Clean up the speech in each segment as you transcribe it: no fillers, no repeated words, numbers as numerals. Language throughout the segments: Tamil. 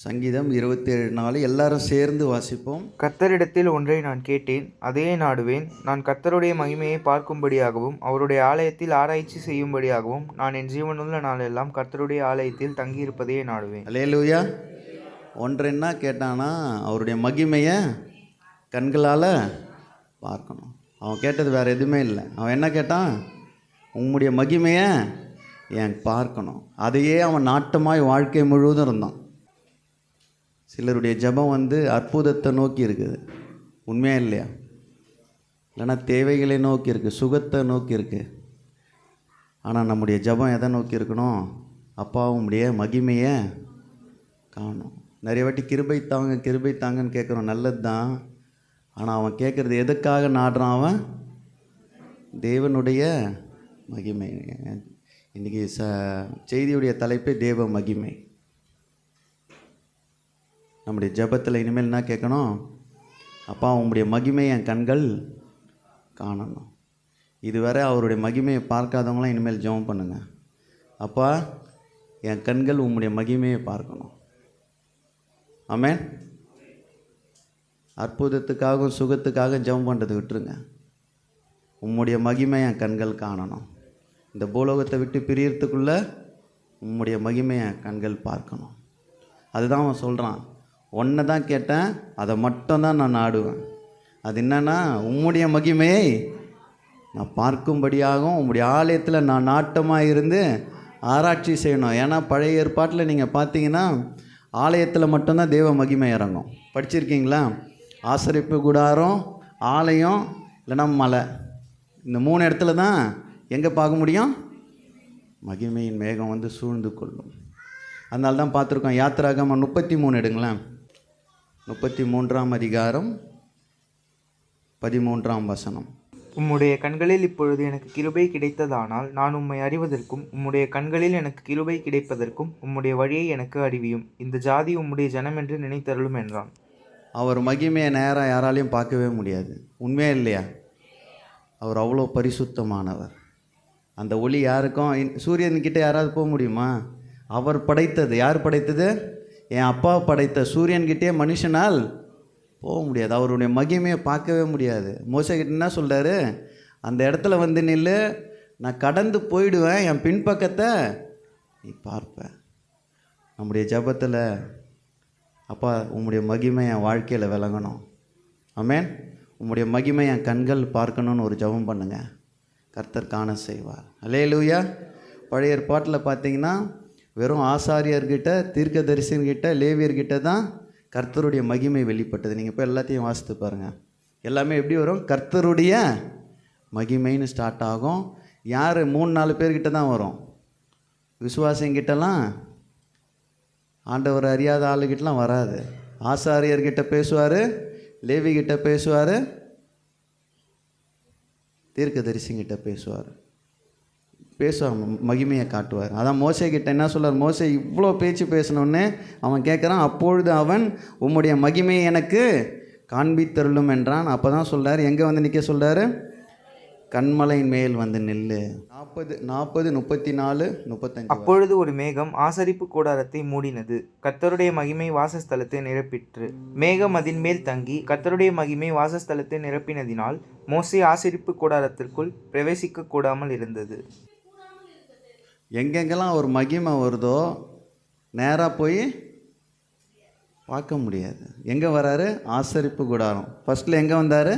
சங்கீதம் 27:4 எல்லாரும் சேர்ந்து வாசிப்போம். கர்த்தரிடத்தில் ஒன்றை நான் கேட்டேன், அதையே நாடுவேன். நான் கர்த்தருடைய மகிமையை பார்க்கும்படியாகவும் அவருடைய ஆலயத்தில் ஆராய்ச்சி செய்யும்படியாகவும் நான் என் ஜீவனுள்ள நாளெல்லாம் கர்த்தருடைய ஆலயத்தில் தங்கியிருப்பதையே நாடுவேன். அல்லேலூயா. ஒன்றென்னா கேட்டானா, அவருடைய மகிமையை கண்களால் பார்க்கணும். அவன் கேட்டது வேறு எதுவுமே இல்லை. அவன் என்ன கேட்டான்? உம்முடைய மகிமையை என் பார்க்கணும். அதையே அவன் நாட்டமாய் வாழ்க்கை முழுவதும் இருந்தான். சிலருடைய ஜெபம் அற்புதத்தை நோக்கி இருக்குது, உண்மையா இல்லையா? இல்லைன்னா தேவைகளை நோக்கி இருக்குது, சுகத்தை நோக்கி இருக்குது. ஆனால் நம்முடைய ஜெபம் எதை நோக்கி இருக்கணும்? அப்பா உம்முடைய மகிமையை காணும். நிறைய வாட்டி கிருபை தாங்கன்னு கேட்குறோம், நல்லது தான். ஆனால் அவன் கேட்குறது எதுக்காக நாடுறான்? அவன் தேவனுடைய மகிமை. இன்றைக்கி செய்தியுடைய தலைப்பே தேவ மகிமை. நம்முடைய ஜெபத்தில் இனிமேல் என்ன கேட்கணும்? அப்பா உம்முடைய மகிமை என் கண்கள் காணணும். இதுவரை அவருடைய மகிமையை பார்க்காதவங்களாம் இனிமேல் ஜெபம் பண்ணுங்க. அப்பா என் கண்கள் உம்முடைய மகிமையை பார்க்கணும். ஆமென். அற்புதத்துக்காகவும் சுகத்துக்காக ஜெபம் பண்ணுறது விட்டுருங்க. உம்முடைய மகிமை என் கண்கள் காணணும். இந்த பூலோகத்தை விட்டு பிரியறதுக்குள்ளே உம்முடைய மகிமை என் கண்கள் பார்க்கணும். அதுதான் அவன் சொல்கிறான். ஒன்றை தான் கேட்டேன், அதை மட்டும்தான் நான் நாடுவேன். அது என்னன்னா, உம்முடைய மகிமையை நான் பார்க்கும்படியாகவும் உம்முடைய ஆலயத்தில் நான் நாட்டமாக இருந்து ஆராய்ச்சி செய்யணும். ஏன்னா பழைய ஏற்பாட்டில் நீங்கள் பார்த்தீங்கன்னா ஆலயத்தில் மட்டும்தான் தேவ மகிமை இறங்கும். படிச்சிருக்கீங்களா? ஆசரிப்பு கூடாரம், ஆலயம், இல்லைன்னா மலை, இந்த 3 இடத்துல தான் எங்கே பார்க்க முடியும்? மகிமையின் மேகம் சூழ்ந்து கொள்ளும். அதனால தான் பார்த்துருக்கோம். யாத்திராகமம் 33 எடுங்களேன். 33ஆம் அதிகாரம் 13ஆம் வசனம். உம்முடைய கண்களில் இப்பொழுது எனக்கு கிருபை கிடைத்ததானால் நான் உம்மை அறிவதற்கும் உம்முடைய கண்களில் எனக்கு கிருபை கிடைப்பதற்கும் உம்முடைய வழியை எனக்கு அறிவியும். இந்த ஜாதி உம்முடைய ஜனம் என்று நினைத்தருளும் என்றான். அவர் மகிமையை நேராக யாராலையும் பார்க்கவே முடியாது. உண்மையா இல்லையா? அவர் அவ்வளோ பரிசுத்தமானவர். அந்த ஒளி யாருக்கும், சூரியன்கிட்ட யாராவது போக முடியுமா? அவர் படைத்தது. யார் படைத்தது? என் அப்பா படைத்த சூரியன்கிட்டே மனுஷனால் போக முடியாது. அவருடைய மகிமையை பார்க்கவே முடியாது. மோசேகிட்ட என்ன சொல்கிறாரு? அந்த இடத்துல நில்லு, நான் கடந்து போயிடுவேன், என் பின்பக்கத்தை நீ பார்ப்பேன். நம்முடைய ஜெபத்தில் அப்பா உம்முடைய மகிமை என் வாழ்க்கையில் விளங்கணும். ஆமென். உம்முடைய மகிமை என் கண்கள் பார்க்கணுன்னு ஒரு ஜெபம் பண்ணுங்க. கர்த்தர் காண செய்வார். அல்லேலூயா. பழைய ஏற்பாட்டில் பார்த்தீங்கன்னா வெறும் ஆசாரியர்கிட்ட, தீர்க்கதரிசிகிட்ட, லேவியர்கிட்ட தான் கர்த்தருடைய மகிமை வெளிப்பட்டது. நீங்கள் இப்போ எல்லாத்தையும் வாசித்து பாருங்கள். எல்லாமே எப்படி வரும்? கர்த்தருடைய மகிமைன்னு ஸ்டார்ட் ஆகும். யார்? 3-4 பேர்கிட்ட தான் வரும். விசுவாசிங்கிட்டலாம், ஆண்டவர் அறியாத ஆளுகிட்டலாம் வராது. ஆசாரியர்கிட்ட பேசுவார், லேவிகிட்ட பேசுவார், தீர்க்கதரிசிங்கிட்ட பேசுவார். மகிமையை காட்டுவார். அதான் மோசேகிட்ட என்ன சொல்கிறார்? மோசே இவ்வளோ பேச்சு பேசினோடனே அவன் கேட்குறான், அப்பொழுது அவன் உம்முடைய மகிமையை எனக்கு காண்பித்தருளும் என்றான். அப்போ தான் சொல்கிறார், எங்கே நிற்க சொல்கிறார்? கண்மலையின் மேல் நில்லு. 40, 34, 35. அப்பொழுது ஒரு மேகம் ஆசரிப்பு கூடாரத்தை மூடினது. கர்த்தருடைய மகிமை வாசஸ்தலத்தை நிரப்பிற்று. மேகம் அதன் மேல் தங்கி கர்த்தருடைய மகிமை வாசஸ்தலத்தை நிரப்பினதினால் மோசே ஆசரிப்பு கூடாரத்திற்குள் பிரவேசிக்க கூடாமல் இருந்தது. எங்கெங்கெல்லாம் ஒரு மகிமை வருதோ நேராக போய் பார்க்க முடியாது. எங்கே வராரு? ஆசரிப்பு கூடாரம். ஃபஸ்ட்டில் எங்கே வந்தார்?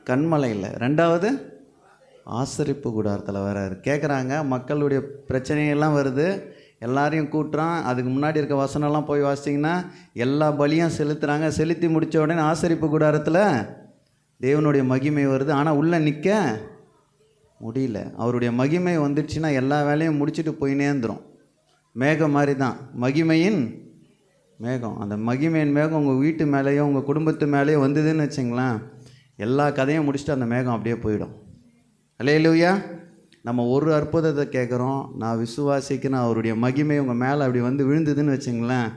கண்மலையில். 2வது ஆசரிப்பு கூடாரத்தில் வராரு. கேட்குறாங்க, மக்களுடைய பிரச்சனைகள்லாம் வருது, எல்லாரையும் கூட்டுறான். அதுக்கு முன்னாடி இருக்க வசனம்லாம் போய் வாசிட்டிங்கன்னா எல்லா பலியும் செலுத்துகிறாங்க. செலுத்தி முடித்த உடனே ஆசரிப்பு கூடாரத்தில் தேவனுடைய மகிமை வருது. ஆனால் உள்ளே நிற்க முடியல. அவருடைய மகிமை வந்துடுச்சுன்னா எல்லா வேலையும் முடிச்சுட்டு போயினே இருந்துடும். மேகம் மாதிரி தான் மகிமையின் மேகம். அந்த மகிமையின் மேகம் உங்கள் வீட்டு மேலேயோ உங்கள் குடும்பத்து மேலேயோ வந்ததுன்னு வச்சிங்களேன், எல்லா கதையும் முடிச்சுட்டு அந்த மேகம் அப்படியே போயிடும். அல்லேலூயா. நம்ம ஒரு அற்புதத்தை கேட்குறோம், நான் விசுவாசிக்கிறேன், அவருடைய மகிமை உங்கள் மேலே அப்படி விழுந்ததுன்னு வச்சிங்களேன்,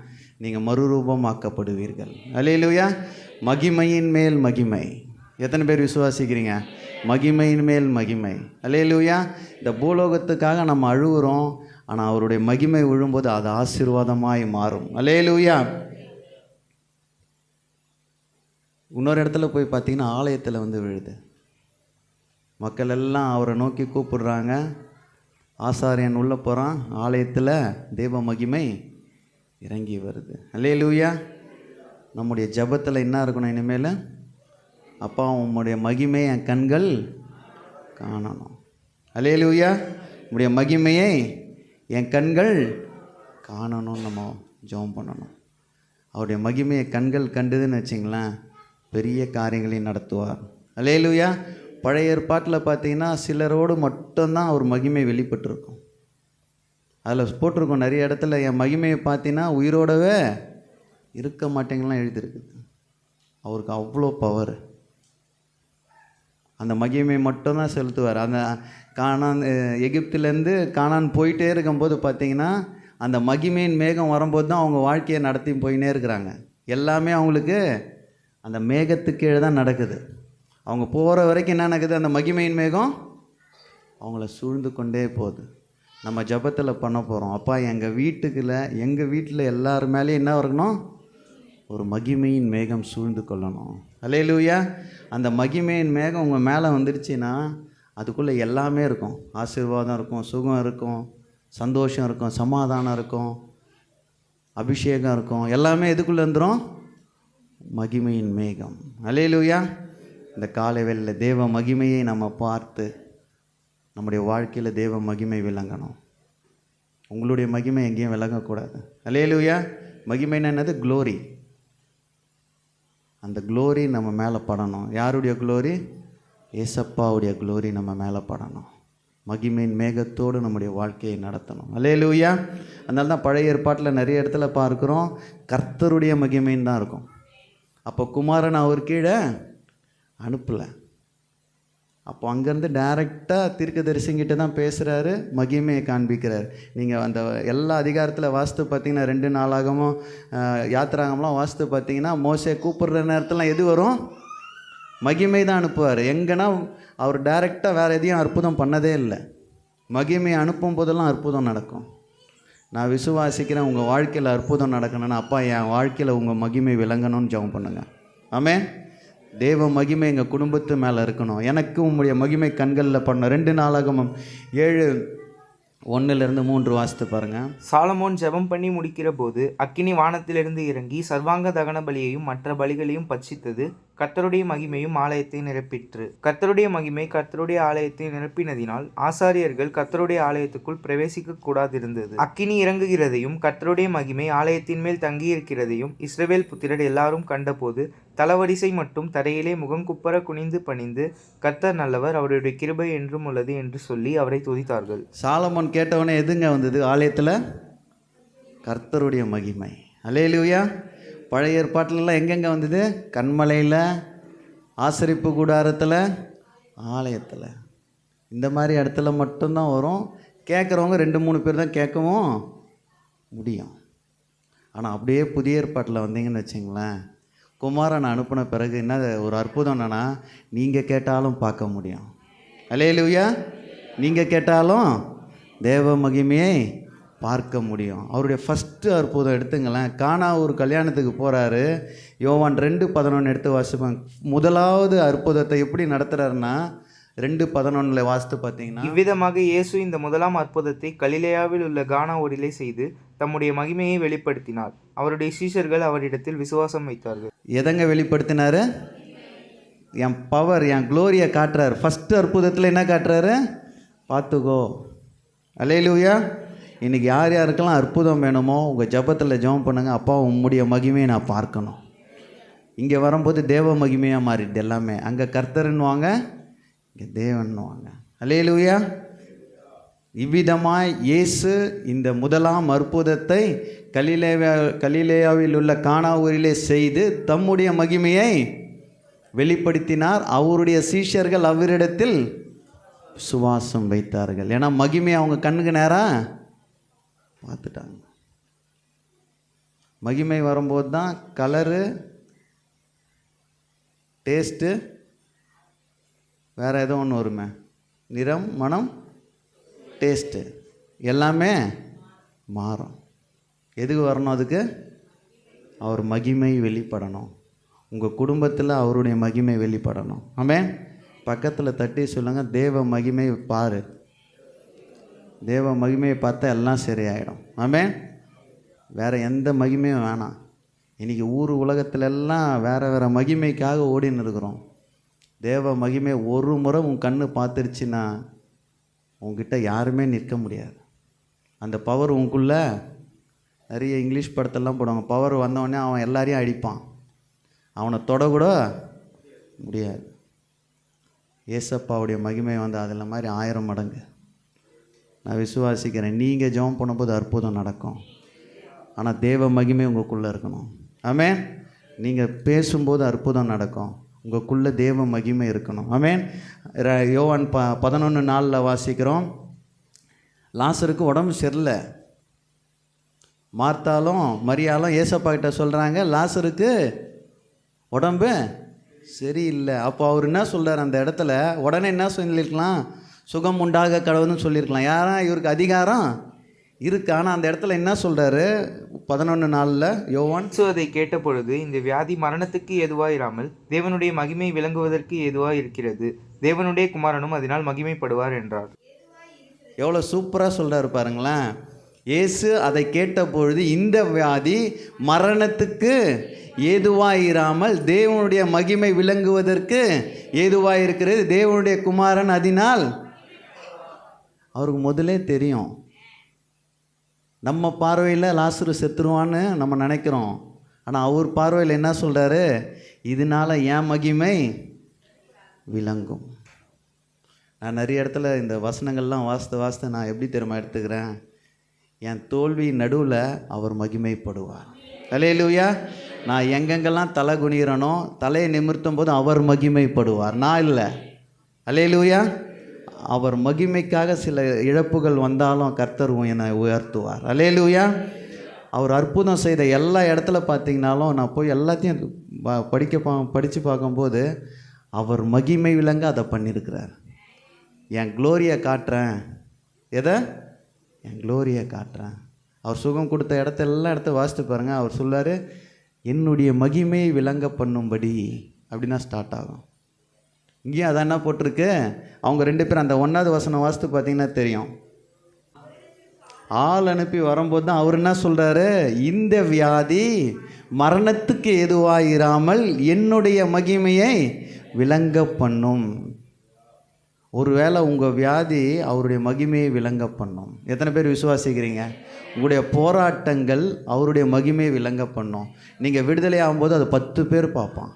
நீங்கள் மறுரூபமாக்கப்படுவீர்கள். அல்லேலூயா. மகிமையின் மேல் மகிமை. எத்தனை பேர் விசுவாசிக்கிறீங்க? மகிமையின் மேல் மகிமை. அல்லேலூயா. இந்த பூலோகத்துக்காக நம்ம அழுகுறோம், ஆனால் அவருடைய மகிமை விழும்போது அது ஆசீர்வாதமாய் மாறும். அல்லேலூயா. இன்னொரு இடத்துல போய் பார்த்தீங்கன்னா ஆலயத்தில் வந்து விழுது. மக்கள் எல்லாம் அவரை நோக்கி கூப்பிடுறாங்க. ஆசாரியன் உள்ளே போகிறான். ஆலயத்தில் தேவ மகிமை இறங்கி வருது. அல்லேலூயா. நம்முடைய ஜெபத்தில் என்ன இருக்கணும் இனிமேல்? அப்பா உம்முடைய மகிமை என் கண்கள் காணணும். அல்லேலூயா. உம்முடைய மகிமையை என் கண்கள் காணணும்னு நம்ம ஜெபம் பண்ணணும். அவருடைய மகிமையை கண்கள் கண்டுதுன்னு வச்சிங்களேன், பெரிய காரியங்களையும் நடத்துவார். அல்லேலூயா. பழைய ஏற்பாட்டில் பார்த்தீங்கன்னா சிலரோடு மட்டும்தான் அவர் மகிமை வெளிப்பட்டிருக்கும். அதில் போட்டிருக்கோம் நிறைய இடத்துல, என் மகிமையை பார்த்தீங்கன்னா உயிரோடவே இருக்க மாட்டேங்கலாம் எழுதியிருக்குது. அவருக்கு அவ்வளோ பவர். அந்த மகிமை மட்டும்தான் செலுத்துவார். அந்த கானான், எகிப்திலேருந்து கானான் போயிட்டே இருக்கும்போது பார்த்தீங்கன்னா அந்த மகிமையின் மேகம் வரும்போது தான் அவங்க வாழ்க்கையை நடத்தி போயினே இருக்கிறாங்க. எல்லாமே அவங்களுக்கு அந்த மேகத்துக்கு கீழே தான் நடக்குது. அவங்க போகிற வரைக்கும் என்ன நடக்குது? அந்த மகிமையின் மேகம் அவங்கள சூழ்ந்து கொண்டே போகுது. நம்ம ஜெபத்தில் பண்ண போகிறோம், அப்பா எங்கள் வீட்டில் எல்லார் மேலேயும் என்ன இருக்கணும்? ஒரு மகிமையின் மேகம் சூழ்ந்து கொள்ளணும். அல்லேலூயா. அந்த மகிமையின் மேகம் உங்கள் மேலே வந்துடுச்சுன்னா அதுக்குள்ளே எல்லாமே இருக்கும். ஆசீர்வாதம் இருக்கும், சுகம் இருக்கும், சந்தோஷம் இருக்கும், சமாதானம் இருக்கும், அபிஷேகம் இருக்கும். எல்லாமே எதுக்குள்ளே வந்துடும்? மகிமையின் மேகம். அல்லேலூயா. இந்த காலை வேளையில் தேவ மகிமையை நம்ம பார்த்து நம்முடைய வாழ்க்கையில் தேவ மகிமை விளங்கணும். உங்களுடைய மகிமை எங்கேயும் விளங்கக்கூடாது. அல்லேலூயா. மகிமைன்னு என்னது? க்ளோரி. அந்த க்ளோரி நம்ம மேலே படணும். யாருடைய க்ளோரி? ஏசப்பாவுடைய க்ளோரி நம்ம மேலே படணும். மகிமையின் மேகத்தோடு நம்முடைய வாழ்க்கையை நடத்தணும். அல்லேலூயா. அதனால தான் பழைய ஏற்பாட்டில் நிறைய இடத்துல பார்க்குறோம் கர்த்தருடைய மகிமைன்னு தான் இருக்கும். அப்போ குமாரன் அவர் கீழே அனுப்பலை. அப்போ அங்கேருந்து டைரெக்டாக தீர்க்கதரிசிங்கிட்ட தான் பேசுகிறாரு, மகிமையை காண்பிக்கிறார். நீங்கள் அந்த எல்லா அதிகாரத்தில் வாஸ்து பார்த்தீங்கன்னா 2 நாளாகமும் யாத்திராகம்லாம் வாஸ்து பார்த்தீங்கன்னா மோசே கூப்பிடுற நேரத்தில் எது வரும்? மகிமை தான் அனுப்புவார். எங்கன்னா அவர் டைரெக்டாக வேறு எதையும் அற்புதம் பண்ணதே இல்லை. மகிமையை அனுப்பும் போதெல்லாம் அற்புதம் நடக்கும். நான் விசுவாசிக்கிறேன் உங்கள் வாழ்க்கையில் அற்புதம் நடக்கணும்னா, அப்பா என் வாழ்க்கையில் உங்கள் மகிமை விளங்கணும்னு ஜெபம் பண்ணுங்கள். ஆமென். தேவ மகிமை எங்கள் குடும்பத்து மேலே இருக்கணும். எனக்கு உம்முடைய மகிமை கண்களில் பண்ணணும். 2 நாளாகமும் 7:1-3 வாசித்து பாருங்கள். சாலமோன் ஜெபம் பண்ணி முடிக்கிற போது அக்கினி வானத்திலிருந்து இறங்கி சர்வாங்க தகன பலியையும் மற்ற பலிகளையும் பட்சித்தது. கர்த்தருடைய மகிமையும் ஆலயத்தை நிரப்பிற்று. கர்த்தருடைய மகிமை கர்த்தருடைய ஆலயத்தை நிரப்பினதினால் ஆசாரியர்கள் கர்த்தருடைய ஆலயத்துக்குள் பிரவேசிக்க கூடாதிருந்தது. அக்கினி இறங்குகிறதையும் கர்த்தருடைய மகிமை ஆலயத்தின் மேல் தங்கியிருக்கிறதையும் இஸ்ரவேல் புத்திரர் எல்லாரும் கண்டபோது தலவரிசை மட்டும் தரையிலே முகங்குப்புற குனிந்து பணிந்து, கர்த்தர் நல்லவர், அவருடைய கிருபை என்றும் உள்ளது என்று சொல்லி அவரை துதித்தார்கள். சாலமோன் கேட்டவனே எதுங்க வந்தது? ஆலயத்தில் கர்த்தருடைய மகிமை. அல்லேலூயா. பழைய ஏற்பாட்டிலலாம் எங்கெங்கே வந்தது? கன்மலையில், ஆசரிப்பு கூடாரத்தில், ஆலயத்தில். இந்த மாதிரி இடத்துல மட்டும்தான் வரும். கேட்குறவங்க 2-3 பேர் தான் கேட்கவும் முடியும். ஆனால் அப்படியே புதிய ஏற்பாட்டில் வந்தீங்கன்னு வச்சிங்களேன், குமாரனை அனுப்பின பிறகு என்ன ஒரு அற்புதம் என்னன்னா, நீங்கள் கேட்டாலும் பார்க்க முடியும். அல்லேலூயா. நீங்கள் கேட்டாலும் தேவ மகிமையை பார்க்க முடியும். அவருடைய ஃபஸ்ட்டு அற்புதம் எடுத்துங்களேன். கானா ஒரு கல்யாணத்துக்கு போகிறாரு. யோவான் 2:11 எடுத்து வாசிப்பாங்க. முதலாவது அற்புதத்தை எப்படி நடத்துகிறாருன்னா 2:11 வாசித்து பார்த்தீங்கன்னா, இவ்விதமாக இயேசு இந்த முதலாம் அற்புதத்தை கலிலேயாவில் உள்ள கானா ஊரிலே செய்து தம்முடைய மகிமையை வெளிப்படுத்தினார். அவருடைய சீஷர்கள் அவரிடத்தில் விசுவாசம் வைத்தார்கள். எதங்க வெளிப்படுத்தினாரு? என் பவர், என் க்ளோரியை காட்டுறாரு. ஃபஸ்ட்டு அற்புதத்தில் என்ன காட்டுறாரு? பார்த்துக்கோ. அல்லேலூயா. இன்றைக்கி யார் யாருக்கெல்லாம் அற்புதம் வேணுமோ உங்கள் ஜெபத்தில் ஜெபம் பண்ணுங்கள். அப்பா உம்முடைய மகிமையை நான் பார்க்கணும். இங்கே வரும்போது தேவ மகிமையாக மாறிடுது எல்லாமே. அங்கே கர்த்தர்ன்னுவாங்க, இங்கே தேவன்னுவாங்க. அல்லேலூயா. இவ்விதமாய் இயேசு இந்த முதலாம் அற்புதத்தை கலிலேயாவில் உள்ள கானா ஊரிலே செய்து தம்முடைய மகிமையை வெளிப்படுத்தினார். அவருடைய சீஷர்கள் அவரிடத்தில் விசுவாசம் வைத்தார்கள். ஏன்னா மகிமையை அவங்க கண்ணுக்கு நேராக பார்த்துட்டாங்க. மகிமை வரும்போது தான் கலரு, டேஸ்ட்டு, வேறு ஏதோ ஒன்று வருமே, நிறம், மனம், டேஸ்ட்டு எல்லாமே மாறும். எதுக்கு வரணும்? அதுக்கு அவர் மகிமை வெளிப்படணும். உங்கள் குடும்பத்தில் அவருடைய மகிமை வெளிப்படணும். ஆமென். பக்கத்தில் தட்டி சொல்லுங்கள், தேவ மகிமை பாரு. தேவ மகிமையை பார்த்தா எல்லாம் சரியாயிடும். ஆமென். வேறு எந்த மகிமையும் வேணாம். இன்றைக்கி ஊர் உலகத்திலெல்லாம் வேறு மகிமைக்காக ஓடின்னு இருக்கிறோம். தேவ மகிமை ஒரு முறை உன் கண்ணு பார்த்துருச்சுன்னா உங்ககிட்ட யாருமே நிற்க முடியாது. அந்த பவர் உங்களுக்குள்ளே, நிறைய இங்கிலீஷ் படத்தெல்லாம் போடுவாங்க, பவர் வந்தவொடனே அவன் எல்லாரையும் அடிப்பான், அவனை தொடக்கூட முடியாது. ஏசப்பாவுடைய மகிமை வந்து அதில் மாதிரி 1000 மடங்கு. நான் விசுவாசிக்கிறேன், நீங்கள் ஜெபம் பண்ணும்போது அற்புதம் நடக்கும். ஆனால் தேவ மகிமை உங்களுக்குள்ளே இருக்கணும். ஆமென். நீங்கள் பேசும்போது அற்புதம் நடக்கும். உங்களுக்குள்ளே தேவ மகிமை இருக்கணும். ஆமென். யோவான் 11:4 வாசிக்கிறோம். லாசருக்கு உடம்பு சரியில்லை. மார்த்தாலும் மரியாலும் ஏசப்பா கிட்ட சொல்கிறாங்க, லாசருக்கு உடம்பு சரியில்லை. அப்போ அவர் என்ன சொல்கிறார் அந்த இடத்துல? உடனே என்ன சொல்லியிருக்கலாம்? சுகம் உண்டாக கடவுள்னு சொல்லியிருக்கலாம். யாரா இவருக்கு அதிகாரம் இருக்கு. ஆனால் அந்த இடத்துல என்ன சொல்கிறாரு? 11:4 யோவான். அதை கேட்ட பொழுது, இந்த வியாதி மரணத்துக்கு ஏதுவாயிராமல் தேவனுடைய மகிமை விளங்குவதற்கு ஏதுவாய் இருக்கிறது. தேவனுடைய குமாரனும் அதனால் மகிமைப்படுவார் என்றார். எவ்வளோ சூப்பராக சொல்கிறாரு பாருங்களேன். இயேசு அதை கேட்ட பொழுது, இந்த வியாதி மரணத்துக்கு ஏதுவாயிராமல் தேவனுடைய மகிமை விளங்குவதற்கு ஏதுவாயிருக்கிறது. தேவனுடைய குமாரன் அதனால். அவருக்கு முதலே தெரியும். நம்ம பார்வையில் லாசரு செத்துருவான்னு நம்ம நினைக்கிறோம். ஆனால் அவர் பார்வையில் என்ன சொல்கிறாரு? இதனால் என் மகிமை விளங்கும். நான் நிறைய இடத்துல இந்த வசனங்கள்லாம் வாசித்து நான் எப்படி தெரியுமா எடுத்துக்கிறேன்? என் தோல்வி நடுவில் அவர் மகிமைப்படுவார். அல்லேலூயா. நான் எங்கெங்கெல்லாம் தலை குனிகிறனோ, தலையை நிமிர்த்தும் போது அவர் மகிமைப்படுவார், நான் இல்லை. அல்லேலூயா. அவர் மகிமைக்காக சில இழப்புகள் வந்தாலும் கர்த்தர் என்னை உயர்த்துவார். அல்லேலூயா. அவர் அற்புதம் செய்த எல்லா இடத்துல பார்த்தீங்கன்னாலும், நான் போய் எல்லாத்தையும் படித்து பார்க்கும்போது அவர் மகிமை விளங்க அதை பண்ணியிருக்கிறார். என் க்ளோரியை காட்டுறேன். எதை? என் க்ளோரியை காட்டுறேன். அவர் சுகம் கொடுத்த எல்லா இடத்த வாசித்து பாருங்கள். அவர் சொல்லார், என்னுடைய மகிமையை விளங்க பண்ணும்படி அப்படின்னா ஸ்டார்ட் ஆகும். இங்கேயும் அதான் என்ன போட்டிருக்கு? அவங்க 2 பேரும் அந்த 1வது வசனம் வாசித்து பார்த்தீங்கன்னா தெரியும். ஆள் அனுப்பி வரும்போது தான் அவர் என்ன சொல்கிறாரு? இந்த வியாதி மரணத்துக்கு ஏதுவாயிராமல் என்னுடைய மகிமையை விளங்க பண்ணும். ஒருவேளை உங்கள் வியாதி அவருடைய மகிமையை விளங்க பண்ணும். எத்தனை பேர் விசுவாசிக்கிறீங்க? உங்களுடைய போராட்டங்கள் அவருடைய மகிமையை விளங்க பண்ணும். நீங்கள் விடுதலை ஆகும்போது அது 10 பேர் பார்ப்பான்.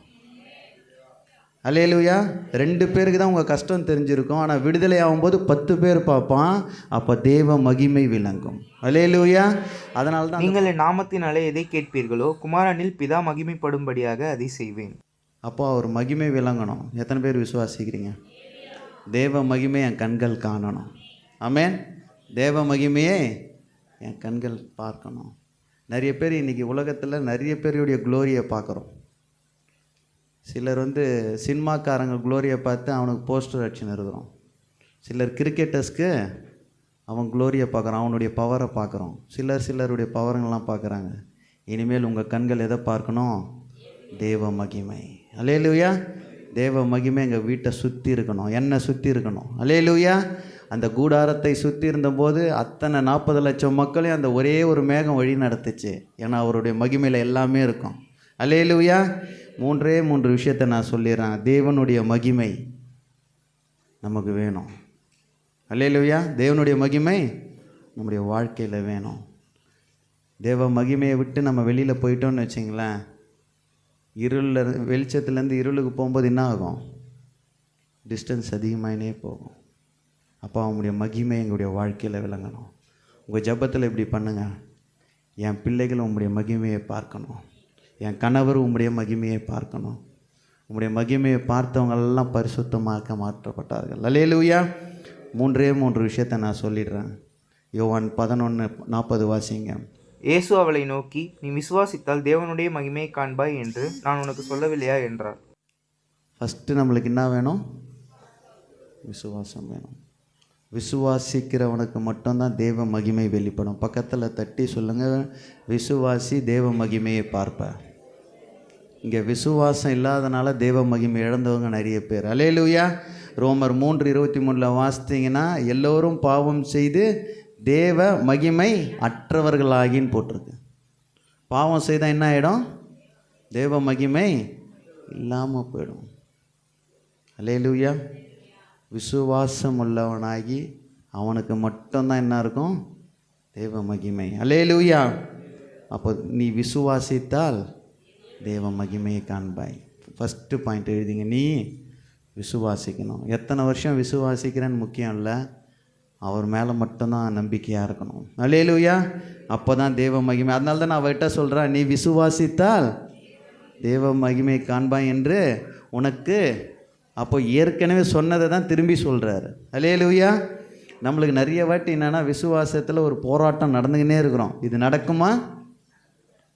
அல்லேலூயா. 2 பேருக்கு தான் உங்கள் கஷ்டம் தெரிஞ்சிருக்கும். ஆனால் விடுதலை ஆகும்போது 10 பேர் பார்ப்பான். அப்போ தேவ மகிமை விளங்கும். அல்லேலூயா. அதனால தான் நீங்கள் என் நாமத்தினாலே எதை கேட்பீர்களோ குமாரனில் பிதா மகிமைப்படும்படியாக அதை செய்வேன். அப்போ அவர் மகிமை விளங்கணும். எத்தனை பேர் விசுவாசிக்கிறீங்க? தேவ மகிமை என் கண்கள் காணணும். ஆமென். தேவ மகிமையே என் கண்கள் பார்க்கணும். நிறைய பேர் இன்றைக்கி உலகத்தில் நிறைய பேருடைய க்ளோரியை பார்க்குறோம். சிலர் சினிமாக்காரங்க க்ளோரியை பார்த்து அவனுக்கு போஸ்டர் அடிச்சுன்னு இருக்கிறோம். சிலர் கிரிக்கெட்டர்ஸ்க்கு அவன் க்ளோரியை பார்க்குறான், அவனுடைய பவரை பார்க்குறோம். சிலருடைய பவருங்கள்லாம் பார்க்குறாங்க. இனிமேல் உங்கள் கண்கள் எதை பார்க்கணும்? தேவ மகிமை. அல்லேலூயா. தேவ மகிமை எங்கள் வீட்டை சுற்றி இருக்கணும், என்னை சுற்றி இருக்கணும். அல்லேலூயா. அந்த கூடாரத்தை சுற்றி இருந்தபோது அத்தனை 40 லட்சம் மக்களையும் அந்த ஒரே ஒரு மேகம் வழி நடத்துச்சு. ஏன்னா அவருடைய மகிமையில் எல்லாமே இருக்கும். அல்லேலூயா. 3 விஷயத்தை நான் சொல்லிடுறேன். தேவனுடைய மகிமை நமக்கு வேணும். அல்லேலூயா. தேவனுடைய மகிமை நம்முடைய வாழ்க்கையில் வேணும். தேவ மகிமையை விட்டு நம்ம வெளியில் போயிட்டோம்னு வச்சிங்களேன், வெளிச்சத்துலேருந்து இருளுக்கு போகும்போது என்ன ஆகும்? டிஸ்டன்ஸ் அதிகமாகினே போகும். அப்போ அவங்களுடைய மகிமை எங்களுடைய வாழ்க்கையில் விளங்கணும். உங்கள் ஜெபத்தில் இப்படி பண்ணுங்கள். என் பிள்ளைகள் உங்களுடைய மகிமையை பார்க்கணும். என் கணவர் உம்முடைய மகிமையை பார்க்கணும். உம்முடைய மகிமையை பார்த்தவங்களெல்லாம் பரிசுத்தமாக மாற்றப்பட்டார்கள். அல்லேலூயா. 3 விஷயத்தை நான் சொல்லிடுறேன். யோவான் 11:40 வாசிங்க. இயேசு அவளை நோக்கி, நீ விசுவாசித்தால் தேவனுடைய மகிமையை காண்பாய் என்று நான் உனக்கு சொல்லவில்லையா என்றார். ஃபஸ்ட்டு நம்மளுக்கு என்ன வேணும்? விசுவாசம் வேணும். விசுவாசிக்கிறவனுக்கு மட்டும்தான் தேவ மகிமை வெளிப்படும். பக்கத்தில் தட்டி சொல்லுங்கள், விசுவாசி தேவ மகிமையை பார்ப்ப. இங்கே விசுவாசம் இல்லாதனால தேவ மகிமை இழந்தவங்க நிறைய பேர். அல்லேலூயா. ரோமர் 3:23 வாசித்தீங்கன்னா, எல்லோரும் பாவம் செய்து தேவ மகிமை அற்றவர்களாகின்னு போட்டிருக்கு. பாவம் செய்தால் என்ன ஆகிடும்? தேவ மகிமை இல்லாமல் போயிடும். அல்லேலூயா. விசுவாசம் உள்ளவனாகி அவனுக்கு மட்டும்தான் என்ன இருக்கும்? தேவ மகிமை. அல்லேலூயா. அப்போ நீ விசுவாசித்தால் தேவ மகிமையை காண்பாய். ஃபஸ்ட்டு பாயிண்ட் எழுதிங்க, நீ விசுவாசிக்கணும். எத்தனை வருஷம் விசுவாசிக்கிறேன்னு முக்கியம் இல்லை, அவர் மேலே மட்டும்தான் நம்பிக்கையாக இருக்கணும். அல்லேலூயா. அப்போ தான் தேவ மகிமை. அதனால தான் நான் அவர்கிட்ட சொல்கிறேன், நீ விசுவாசித்தால் தேவ மகிமை காண்பாய் என்று உனக்கு அப்போ ஏற்கனவே சொன்னதை தான் திரும்பி சொல்கிறாரு. அல்லேலூயா. நம்மளுக்கு நிறைய வாட்டி என்னென்னா, விசுவாசத்தில் ஒரு போராட்டம் நடந்துக்கினே இருக்கிறோம். இது நடக்குமா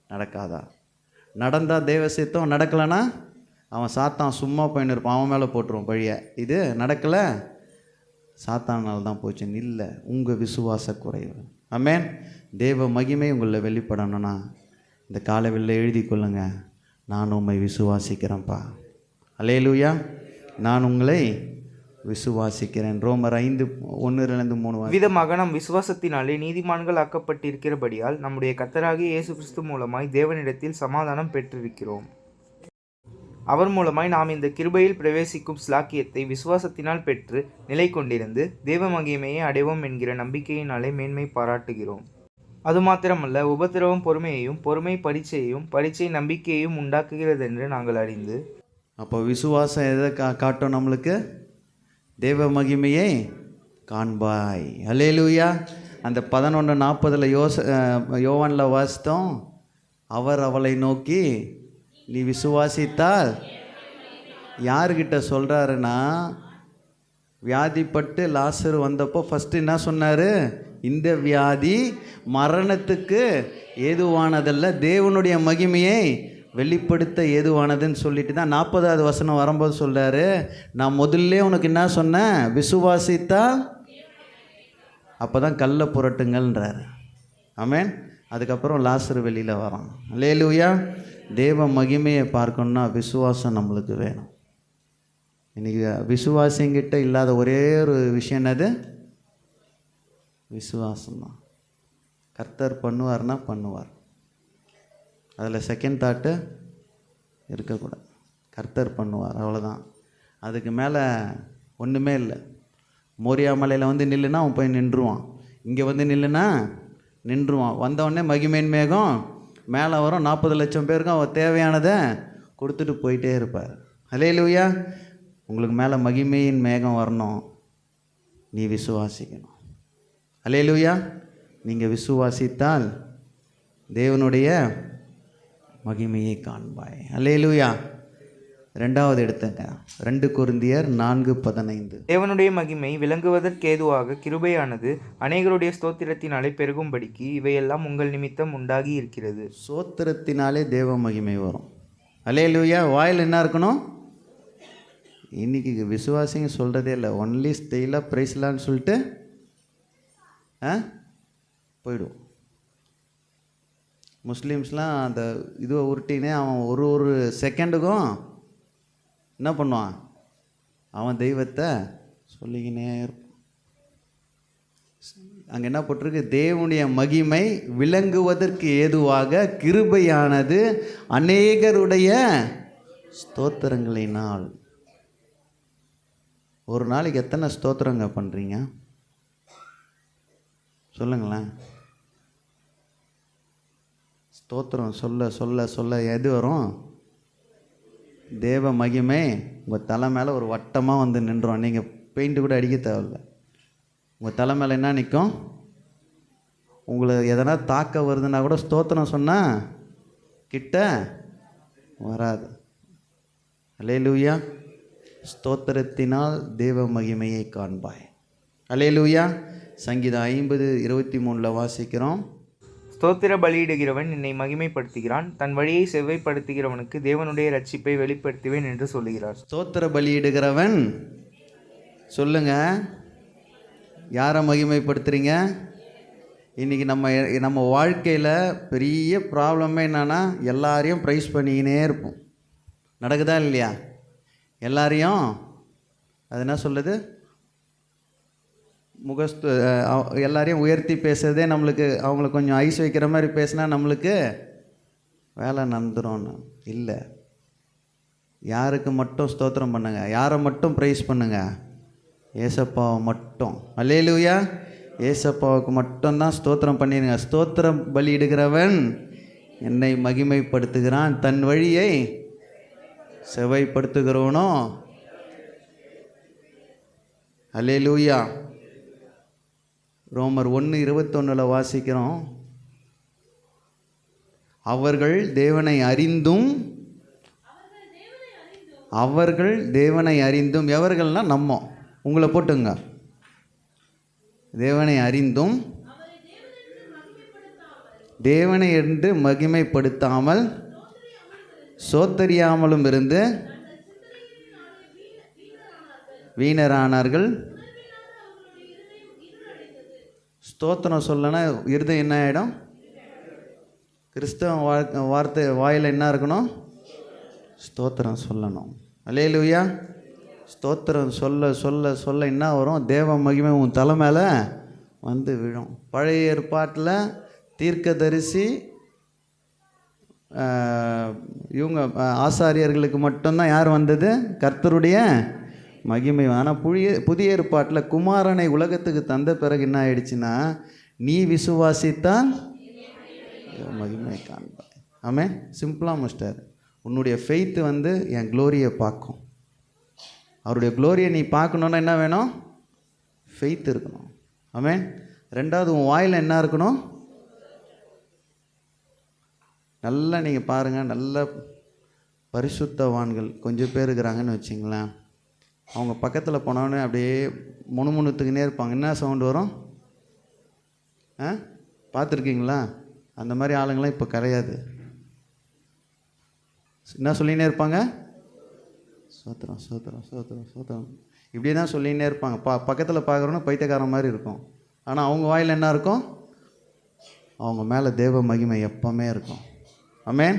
நடக்காதா? நடந்தால் தேவ சித்தம், நடக்கலைன்னா அவன் சாத்தான் சும்மா போயின்னு இருப்பான், அவன் மேலே போட்டுருவோம் பழிய. இது நடக்கலை, சாத்தானால் தான் போச்சுன்னு இல்லை, உங்கள் விசுவாச குறைவு. ஆமென். தேவ மகிமை உங்களில் வெளிப்படணும்னா இந்த காலையில் எழுதி கொள்ளுங்க, நான் உம்மை விசுவாசிக்கிறேன்ப்பா. அல்லேலூயா. நான் உங்களை விசுவாசிக்கிறேன். ரோமர் 5:1-3. விதமாக நாம் விசுவாசத்தினாலே நீதிமான்கள் ஆக்கப்பட்டிருக்கிறபடியால் நம்முடைய கர்த்தராகிய இயேசு கிறிஸ்து மூலமாய் தேவனிடத்தில் சமாதானம் பெற்றிருக்கிறோம். அவர் மூலமாய் நாம் இந்த கிருபையில் பிரவேசிக்கும் ஸ்லாக்கியத்தை விசுவாசத்தினால் பெற்று நிலை கொண்டிருந்து தேவ மகிமையை அடைவோம் என்கிற நம்பிக்கையினாலே மேன்மை பாராட்டுகிறோம். அது மாத்திரமல்ல, உபத்திரவம் பொறுமையையும், பொறுமை பரீட்சையையும், பரீட்சை நம்பிக்கையையும் உண்டாக்குகிறது என்று நாங்கள் அறிந்து. அப்போ விசுவாசம் எதை காட்டும்? நம்மளுக்கு தேவ மகிமையை காண்பாய். அல்லேலூயா. அந்த 11:40 யோவானில் வாசித்தோம், அவர் அவளை நோக்கி நீ விசுவாசித்தால், யார்கிட்ட சொல்கிறாருன்னா, வியாதிப்பட்டு லாசரு வந்தப்போ ஃபஸ்ட்டு என்ன சொன்னார்? இந்த வியாதி மரணத்துக்கு ஏதுவானதல்ல, தேவனுடைய மகிமையை வெளிப்படுத்த ஏதுவானதுன்னு சொல்லிட்டு தான் 40வது வசனம் வரும்போது சொல்கிறாரு, நான் முதல்ல உனக்கு என்ன சொன்னேன்? விசுவாசித்தால் அப்போ தான் கல்லை புரட்டுங்கள்ன்றார். ஆமென். அதுக்கப்புறம் லாசரு வெளியில் வரான். அல்லேலூயா. தேவ மகிமையை பார்க்கணுன்னா விசுவாசம் நம்மளுக்கு வேணும். இன்றைக்கி விசுவாசிங்கிட்ட இல்லாத ஒரே ஒரு விஷயம் என்னது? விசுவாசம்தான். கர்த்தர் பண்ணுவார்னா பண்ணுவார், அதில் செகண்ட் தாட்டு இருக்கக்கூடாது. கர்த்தர் பண்ணுவார், அவ்வளோதான். அதுக்கு மேலே ஒன்றுமே இல்லை. மோரியா மலையில் வந்து நில்லுனா அவன் போய் நின்றுவான், இங்கே வந்து நில்லுனா நின்றுவான். வந்தவுடனே மகிமையின் மேகம் மேலே வரும், 40 லட்சம் பேருக்கும் அவர் தேவையானதை கொடுத்துட்டு போயிட்டே இருப்பார். அல்லேலூயா. உங்களுக்கு மேலே மகிமையின் மேகம் வரணும், நீ விசுவாசிக்கணும். அல்லேலூயா. நீங்கள் விசுவாசித்தால் தேவனுடைய மகிமையை காண்பாய். அல்லேலூயா. 2வது எடுத்துங்க, 2 கொரிந்தியர் 4:15. தேவனுடைய மகிமை விளங்குவதற்கேதுவாக கிருபையானது அநேகருடைய ஸ்தோத்திரத்தினாலே பெருகும்படிக்கு இவையெல்லாம் உங்கள் நிமித்தம் உண்டாகி இருக்கிறது. ஸ்தோத்திரத்தினாலே தேவ மகிமை வரும். அல்லேலூயா. வாயில் என்ன இருக்கணும்? இன்றைக்கி விசுவாசிங்க சொல்கிறதே இல்லை, ஒன்லி ஸ்டெயிலாக ப்ரைஸ்லான்னு சொல்லிட்டு போயிடும். முஸ்லீம்ஸ்லாம் அந்த இதுவை உருட்டினே அவன் ஒரு செகண்டுக்கும் என்ன பண்ணுவான்? அவன் தெய்வத்தை சொல்லிக்கினே இருப்பான். அங்கே என்ன போட்டிருக்கு? தேவனுடைய மகிமை விளங்குவதற்கு ஏதுவாக கிருபையானது அநேகருடைய ஸ்தோத்திரங்களினால். ஒரு நாளைக்கு எத்தனை ஸ்தோத்திரங்க பண்ணுறீங்க சொல்லுங்களேன்? ஸ்தோத்திரம் சொல்ல சொல்ல சொல்ல எது வரும்? தேவ மகிமை உங்கள் தலை மேலே ஒரு வட்டமாக வந்து நின்றோம். நீங்கள் பெயிண்ட்டு கூட அடிக்க தேவையில்ல, உங்கள் தலை மேலே என்ன நிற்கும்? உங்களை எதனா தாக்க வருதுன்னா கூட ஸ்தோத்திரம் சொன்னால் கிட்ட வராது. அல்லேலூயா. ஸ்தோத்திரத்தினால் தேவ மகிமையை காண்பாய். அல்லேலூயா. சங்கீதம் 50:23 வாசிக்கிறோம், ஸ்தோத்திர பலியிடுகிறவன் என்னை மகிமைப்படுத்துகிறான், தன் வழியை செவ்வைப்படுத்துகிறவனுக்கு தேவனுடைய ரட்சிப்பை வெளிப்படுத்துவேன் என்று சொல்லுகிறார். ஸ்தோத்திர பலியிடுகிறவன் சொல்லுங்க, யாரை மகிமைப்படுத்துகிறீங்க? இன்றைக்கி நம்ம வாழ்க்கையில் பெரிய ப்ராப்ளமே என்னென்னா, எல்லாரையும் ப்ரைஸ் பண்ணிக்கினே இருப்போம். நடக்குதா இல்லையா? எல்லாரையும் அது என்ன சொல்லுது, எல்லாரையும் உயர்த்தி பேசுறதே நம்மளுக்கு, அவங்கள கொஞ்சம் ஐஸ் வைக்கிற மாதிரி பேசினா நம்மளுக்கு வேலை நடந்துரும்னு இல்லை. யாருக்கு மட்டும் ஸ்தோத்திரம் பண்ணுங்க, யாரை மட்டும் ப்ரைஸ் பண்ணுங்க? ஏசப்பாவை மட்டும். அல்லேலூயா. ஏசப்பாவுக்கு மட்டும்தான் ஸ்தோத்திரம் பண்ணிடுங்க. ஸ்தோத்திரம் பலியிடுகிறவன் என்னை மகிமைப்படுத்துகிறான், தன் வழியை செவைப்படுத்துகிறவனோ. அல்லேலூயா. ரோமர் 1:21 வாசிக்கிறோம். அவர்கள் தேவனை அறிந்தும் எவர்கள்னா நம்ம, உங்களை போட்டுங்க. தேவனை அறிந்தும் தேவனை என்று மகிமைப்படுத்தாமல் சோத்தரியாமலும் இருந்து வீணரானார்கள். ஸ்தோத்திரம் சொல்லனா இருதயம் என்ன ஆகிடும்? கிறிஸ்தவ வார்த்தை வாயில் என்ன இருக்கணும்? ஸ்தோத்திரம் சொல்லணும். அல்லேலூயா. ஸ்தோத்திரம் சொல்ல சொல்ல சொல்ல என்ன வரும்? தேவ மகிமை உன் தலை மேலே வந்து விழும். பழைய ஏற்பாட்டில் தீர்க்கதரிசி இவங்க ஆசாரியர்களுக்கு மட்டும்தான் யார் வந்தது? கர்த்தருடைய மகிமை. ஆனால் புதிய ஏற்பாட்டில் குமாரனை உலகத்துக்கு தந்த பிறகு என்ன ஆயிடுச்சுன்னா, நீ விசுவாசித்தால் மகிமை காண்பாய். ஆமென். சிம்பிளாக மிஸ்டர், உன்னுடைய ஃபெய்த்து வந்து என் க்ளோரியை பார்க்கும். அவருடைய க்ளோரியை நீ பார்க்கணுன்னா என்ன வேணும்? ஃபெய்த் இருக்கணும். ஆமென். ரெண்டாவது, உன் வாயில் என்ன இருக்கணும்? நல்லா நீங்கள் பாருங்கள், நல்ல பரிசுத்தவான்கள் கொஞ்சம் பேர் இருக்கிறாங்கன்னு வச்சிங்களேன். அவங்க பக்கத்தில் போனோடனே அப்படியே முணுமுணுத்துக்குன்னே இருப்பாங்க. என்ன சவுண்டு வரும்? பார்த்துருக்கீங்களா? அந்த மாதிரி ஆளுங்களாம் இப்போ கிடையாது. என்ன சொல்லினே இருப்பாங்க? சோத்திரம் சோத்திரம் சோத்திரம் சோத்திரம், இப்படி தான் சொல்லினே இருப்பாங்க. பக்கத்தில் பார்க்குறோன்னா பைத்தியக்காரன் மாதிரி இருக்கும். ஆனால் அவங்க வாயில் என்ன இருக்கும்? அவங்க மேலே தேவ மகிமை எப்பவுமே இருக்கும். ஆமென்.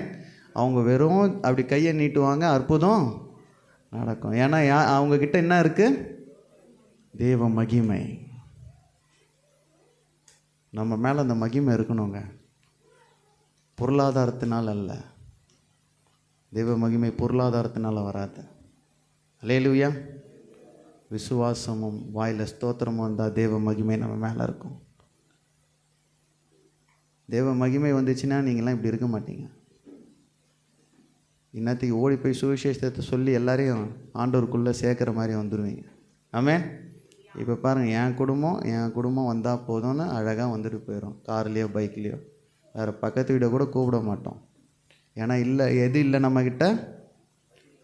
அவங்க வெறும் அப்படி கையை நீட்டுவாங்க, அற்புதம் நடக்கும். ஏன்னா அவங்கக்கிட்ட என்ன இருக்குது? தேவ மகிமை. நம்ம மேலே அந்த மகிமை இருக்கணுங்க. பொருளாதாரத்தினால் அல்ல, தேவ மகிமை பொருளாதாரத்தினால் வராது. அல்லேலூயா. விசுவாசமும் வாயில் ஸ்தோத்திரமும் வந்தால் தேவ மகிமை நம்ம மேலே இருக்கும். தேவ மகிமை வந்துச்சுன்னா நீங்களாம் இப்படி இருக்க மாட்டீங்க. இன்னத்துக்கு ஓடி போய் சுவிசேஷத்தை சொல்லி எல்லாரையும் ஆண்டவருக்குள்ளே சேர்க்குற மாதிரி வந்துடுவீங்க. ஆமென். இப்போ பாருங்கள், என் குடும்பம் வந்தால் போதும்னு அழகாக வந்துட்டு போயிடும். கார்லேயோ பைக்லேயோ. வேறு பக்கத்து வீடை கூட கூப்பிட மாட்டோம். ஏன்னா இல்லை, எது இல்லை நம்மக்கிட்ட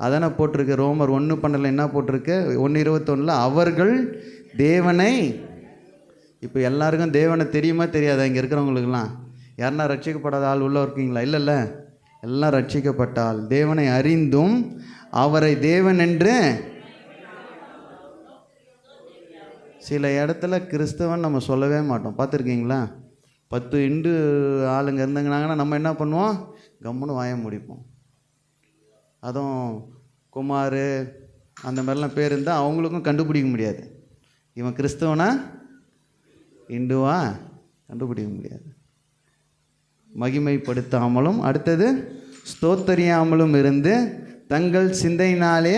அதானே போட்டிருக்கு. ரோமர் 1:12 என்ன போட்டிருக்கு? 1:21 அவர்கள் தேவனை. இப்போ எல்லாருக்கும் தேவனை தெரியுமா தெரியாதா? இங்கே இருக்கிறவங்களுக்கெல்லாம் யாருன்னா ரட்சிக்கப்படாத ஆள் உள்ளே இருக்கீங்களா? இல்லைல்ல, எல்லாம் ரட்சிக்கப்பட்டால் தேவனை அறிந்தும் அவரை தேவன் என்று. சில இடத்துல கிறிஸ்தவன் நம்ம சொல்லவே மாட்டோம். பார்த்துருக்கீங்களா? 10 இண்டு ஆளுங்க இருந்தாங்கன்னா நம்ம என்ன பண்ணுவோம்? கம்முன்னு வாய முடிப்போம். அதுவும் குமார் அந்த மாதிரிலாம் பேர் இருந்தால் அவங்களுக்கும் கண்டுபிடிக்க முடியாது. இவன் கிறிஸ்தவனா இந்துவா கண்டுபிடிக்க முடியாது. மகிமைப்படுத்தாமலும் அடுத்தது ஸ்தோத்தரியாமலும் இருந்து தங்கள் சிந்தையினாலே.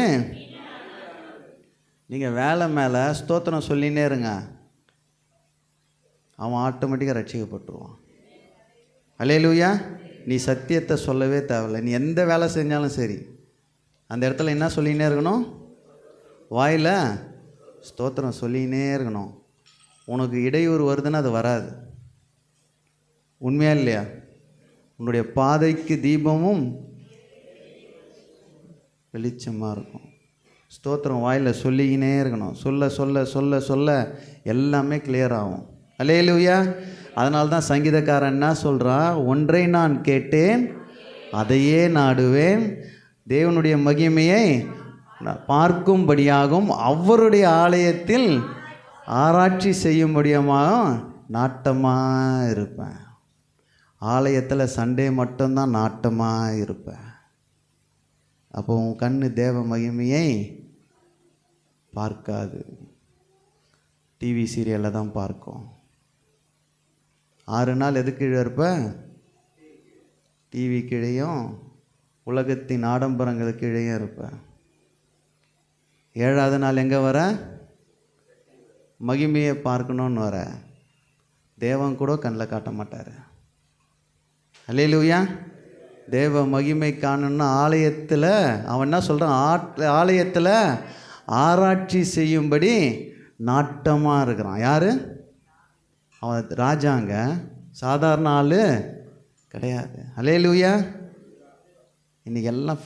நீங்கள் வேலை மேலே ஸ்தோத்திரம் சொல்லினே இருங்க, அவன் ஆட்டோமேட்டிக்காக ரட்சிக்கப்பட்டுருவான். அல்லேலூயா. நீ சத்தியத்தை சொல்லவே தேவையில்லை. நீ எந்த வேலை செஞ்சாலும் சரி, அந்த இடத்துல என்ன சொல்லினே இருக்கணும்? வாயில் ஸ்தோத்திரம் சொல்லினே இருக்கணும். உனக்கு இடையூறு வருதுன்னா அது வராது. உண்மையா இல்லையா? உன்னுடைய பாதைக்கு தீபமும் வெளிச்சமாக இருக்கும். ஸ்தோத்திரம் வாயில் சொல்லிக்கினே இருக்கணும். சொல்ல சொல்ல சொல்ல சொல்ல எல்லாமே கிளியர் ஆகும். அல்லேலூயா. அதனால தான் சங்கீதக்காரன் என்ன சொல்கிறான்? ஒன்றை நான் கேட்டேன், அதையே நாடுவேன், தேவனுடைய மகிமையை பார்க்கும்படியாகும் அவருடைய ஆலயத்தில் ஆராய்ச்சி செய்யும்படியமாக நாட்டமாக இருப்பேன். ஆலயத்தில் சண்டே மட்டும்தான் நாட்டமாக இருப்பேன். அப்போ உன் கண்ணு தேவ மகிமையை பார்க்காது, டிவி சீரியலில் தான் பார்க்கும். 6 நாள் எதுக்கு கீழே இருப்பேன்? டிவி கீழேயும் உலகத்தின் ஆடம்பரங்களுக்கு கீழேயும் இருப்பேன். 7ஆவது நாள் எங்கே வர? மகிமையை பார்க்கணுன்னு வர. தேவன் கூட கண்ணில் காட்ட மாட்டார். அல்லேலூயா. தேவ மகிமை காணணும்னா ஆலயத்தில் அவன் என்ன சொல்கிறான்? ஆலயத்தில் ஆராய்ச்சி செய்யும்படி நாட்டமாக இருக்கிறான். யார்? அவன் ராஜாங்க, சாதாரண ஆள் கிடையாது. அல்லேலூயா. இன்றைக்கி எல்லாம்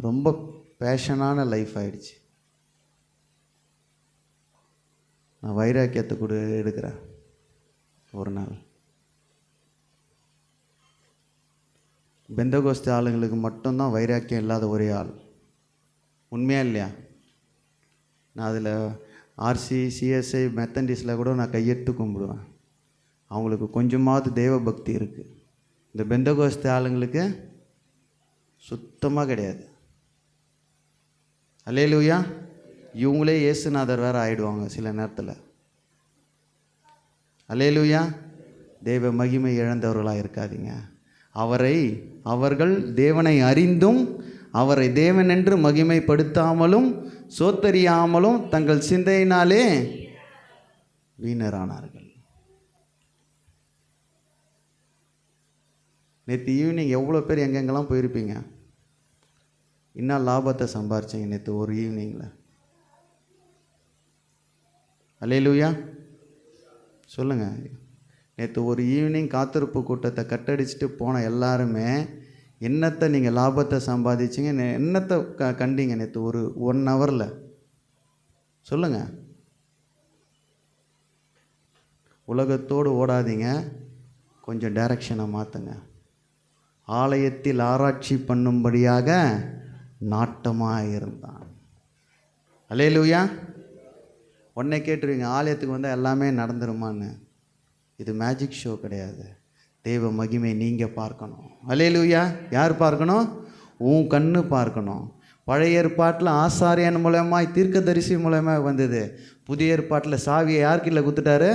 ரொம்ப பேஷனான லைஃப் ஆயிடுச்சு. நான் வைராக்கியத்தை எடுக்கிறேன். ஒரு நாள் பெந்தகோஸ்து ஆளுங்களுக்கு மட்டும்தான் வைராக்கியம் இல்லாத ஒரே ஆள். உண்மையா இல்லையா? நான் அதில் ஆர்சி, சிஎஸ்ஐ, மெத்தடிஸில் கூட நான் கையெடுத்து கும்பிடுவேன். அவங்களுக்கு கொஞ்சமாவது தெய்வ பக்தி இருக்குது. இந்த பெந்தகோஸ்து ஆளுங்களுக்கு சுத்தமாக கிடையாது. அல்லேலூயா. இவங்களே இயேசுநாதர் வேறு ஆயிடுவாங்க சில நேரத்தில். அல்லேலூயா. தெய்வ மகிமை இழந்தவர்களாக இருக்காதீங்க. அவர்கள் தேவனை அறிந்தும் அவரை தேவன் என்று மகிமைப்படுத்தாமலும் சோத்தறியாமலும் தங்கள் சிந்தையினாலே வீணரானார்கள். நேற்று ஈவினிங் எவ்வளோ பேர் எங்கெங்கெல்லாம் போயிருப்பீங்க? இன்னும் லாபத்தை சம்பாரிச்சிங்க நேற்று ஒரு ஈவினிங்கில். அல்லேலூயா. சொல்லுங்கள். நேற்று ஒரு ஈவினிங் காத்திருப்பு கூட்டத்தை கட்டடிச்சுட்டு போன எல்லாருமே என்னத்தை நீங்கள் லாபத்தை சம்பாதிச்சிங்க, என்னத்தை கண்டீங்க நேற்று ஒரு 1 ஹவரில்? சொல்லுங்கள். உலகத்தோடு ஓடாதீங்க, கொஞ்சம் டைரக்ஷனை மாற்றுங்க. ஆலயத்தில் ஆராய்ச்சி பண்ணும்படியாக நாட்டமாக இருந்தான். அல்லேலூயா. உடனே கேட்டுருவீங்க, ஆலயத்துக்கு வந்தால் எல்லாமே நடந்துருமான்னு. இது மேஜிக் ஷோ கிடையாது. தெய்வ மகிமை நீங்கள் பார்க்கணும். அல்லேலூயா. யார் பார்க்கணும்? உன் கண்ணு பார்க்கணும். பழைய ஏற்பாட்டில் ஆசாரியன் மூலமாக, தீர்க்கதரிசி மூலமாக வந்தது. புதிய ஏற்பாட்டில் சாவியை யார் கையில் கொடுத்துட்டாரு?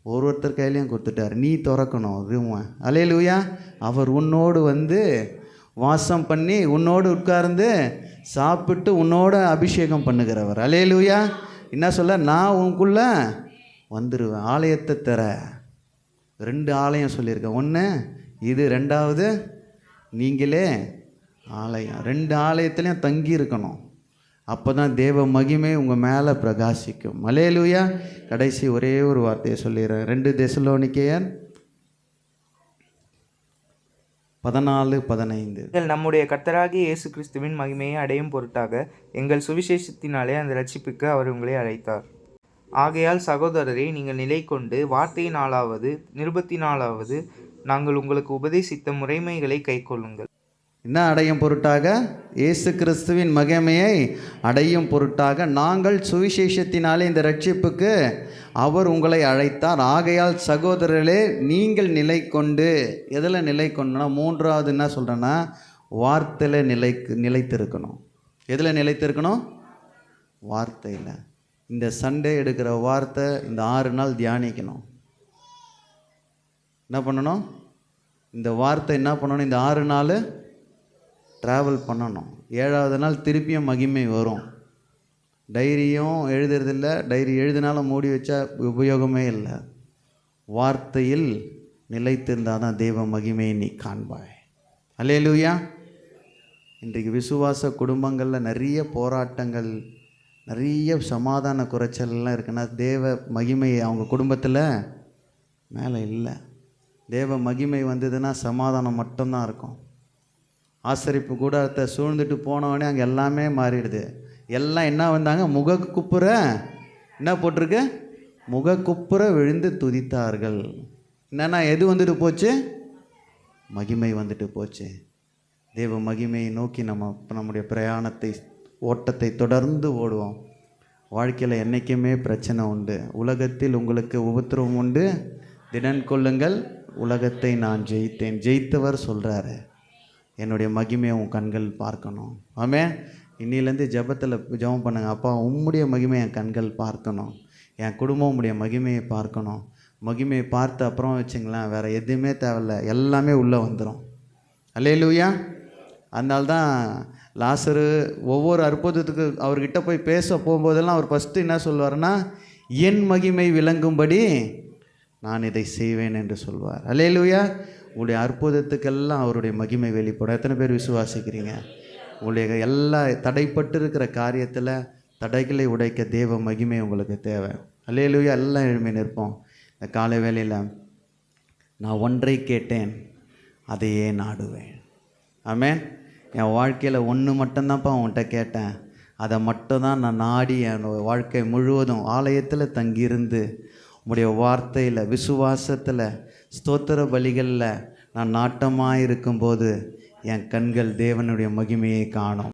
ஒருத்தர் கையிலையும் கொடுத்துட்டார். நீ திறக்கணும் ரூமை. அல்லேலூயா. அவர் உன்னோடு வந்து வாசம் பண்ணி உன்னோடு உட்கார்ந்து சாப்பிட்டு உன்னோட அபிஷேகம் பண்ணுகிறவர். அல்லேலூயா. என்ன சொல்ல? நான் உனக்குள்ள வந்துடுவேன். ஆலயத்தை தர 2 ஆலயம் சொல்லியிருக்கேன். 1 இது, 2வது நீங்களே ஆலயம். 2 ஆலயத்துலேயும் தங்கி இருக்கணும். அப்போ தான் தேவ மகிமை உங்கள் மேலே பிரகாசிக்கும். அல்லேலூயா. கடைசி ஒரே ஒரு வார்த்தையை சொல்லிடுறேன். 2 தெசலோனிக்கேயர் 14:15. நம்முடைய கர்த்தராகிய இயேசு கிறிஸ்துவின் மகிமையை அடையும் பொருட்டாக எங்கள் சுவிசேஷத்தினாலே அந்த ரட்சிப்புக்கு அவர் உங்களை அழைத்தார். ஆகையால் சகோதரரே, நீங்கள் நிலை கொண்டு வார்த்தையினாலாவது நிருபத்தினாலாவது நாங்கள் உங்களுக்கு உபதேசித்த முறைமைகளை கைக்கொள்ளுங்கள். என்ன அடையும் பொருட்டாக? இயேசு கிறிஸ்துவின் மகிமையை அடையும் பொருட்டாக நாங்கள் சுவிசேஷத்தினாலே இந்த ரட்சிப்புக்கு அவர் உங்களை அழைத்தார். ஆகையால் சகோதரர்களே, நீங்கள் நிலை கொண்டு. எதில் நிலை கொண்டுனா, 3வது என்ன சொல்கிறேன்னா, வார்த்தையில் நிலைத்திருக்கணும். எதில் நிலைத்திருக்கணும்? வார்த்தையில். இந்த சண்டே எடுக்கிற வார்த்தை இந்த 6 நாள் தியானிக்கணும். என்ன பண்ணணும்? இந்த வார்த்தை என்ன பண்ணணும்? இந்த 6 நாள் ட்ராவல் பண்ணணும். 7ஆவது நாள் திருப்பியும் மகிமை வரும். டைரியும் எழுதுறதில்ல, டைரி எழுதினாலும் மூடி வச்சா உபயோகமே இல்லை. வார்த்தையில் நிலைத்திருந்தால் தான் தெய்வ மகிமையை நீ காண்பாய். அல்லேலூயா. இன்றைக்கு விசுவாச குடும்பங்களில் நிறைய போராட்டங்கள், நிறைய சமாதான குறைச்சல்லாம் இருக்குன்னா தேவ மகிமை அவங்க குடும்பத்தில் மேலே இல்லை. தேவ மகிமை வந்ததுன்னா சமாதானம் மட்டும்தான் இருக்கும். ஆசரிப்பு கூடாரத்தை சூழ்ந்துட்டு போனவொடனே அங்கே எல்லாமே மாறிடுது. எல்லாம் என்ன வந்தாங்க? முகக்குப்புற என்ன போட்டிருக்கு? முகக்குப்புற விழுந்து துதித்தார்கள். என்னன்னா எது வந்துட்டு போச்சு? மகிமை வந்துட்டு போச்சு. தேவ மகிமையை நோக்கி நம்முடைய பிரயாணத்தை, ஓட்டத்தை தொடர்ந்து ஓடுவோம். வாழ்க்கையில் என்றைக்குமே பிரச்சனை உண்டு. உலகத்தில் உங்களுக்கு உபத்திரவம் உண்டு, திடன் கொள்ளுங்கள், உலகத்தை நான் ஜெயித்தேன். ஜெயித்தவர் சொல்கிறாரு, என்னுடைய மகிமையை உன் கண்கள் பார்க்கணும். ஆமென். இன்னிலேருந்து ஜெபத்தில் ஜெபம் பண்ணுங்க. அப்பா, உம்முடைய மகிமையை என் கண்கள் பார்க்கணும், என் குடும்பம் உம்முடைய மகிமையை பார்க்கணும். மகிமையை பார்த்து அப்புறம் வச்சுங்களேன், வேறு எதுவுமே தேவையில்ல, எல்லாமே உள்ளே வந்துடும். அல்லேலூயா. அதனால்தான் லாசரு ஒவ்வொரு அற்புதத்துக்கு அவர்கிட்ட போய் பேச போகும்போதெல்லாம் அவர் ஃபஸ்ட்டு என்ன சொல்வார்னா, என் மகிமை விளங்கும்படி நான் இதை செய்வேன் என்று சொல்வார். அல்லேலூயா. உங்களுடைய அற்புதத்துக்கெல்லாம் அவருடைய மகிமை வெளிப்படும். எத்தனை பேர் விசுவாசிக்கிறீங்க? உங்களுடைய எல்லா தடைப்பட்டு இருக்கிற காரியத்தில் தடைகளை உடைக்க தேவ மகிமை உங்களுக்கு தேவை. அல்லேலூயா. எல்லாம் எழுப்பி நிற்போம். இந்த காலை வேளையில் நான் ஒன்றை கேட்டேன், அதையே நாடுவேன். ஆமென். என் வாழ்க்கையில் ஒன்று மட்டும்தான்ப்பா உன்கிட்ட கேட்டேன், அதை மட்டும்தான் நான் நாடி என் வாழ்க்கை முழுவதும் ஆலயத்தில் தங்கியிருந்து உம்முடைய வார்த்தையில் விசுவாசத்தில் ஸ்தோத்திர பலிகளில் நான் நாட்டமாக இருக்கும்போது என் கண்கள் தேவனுடைய மகிமையை காணும்.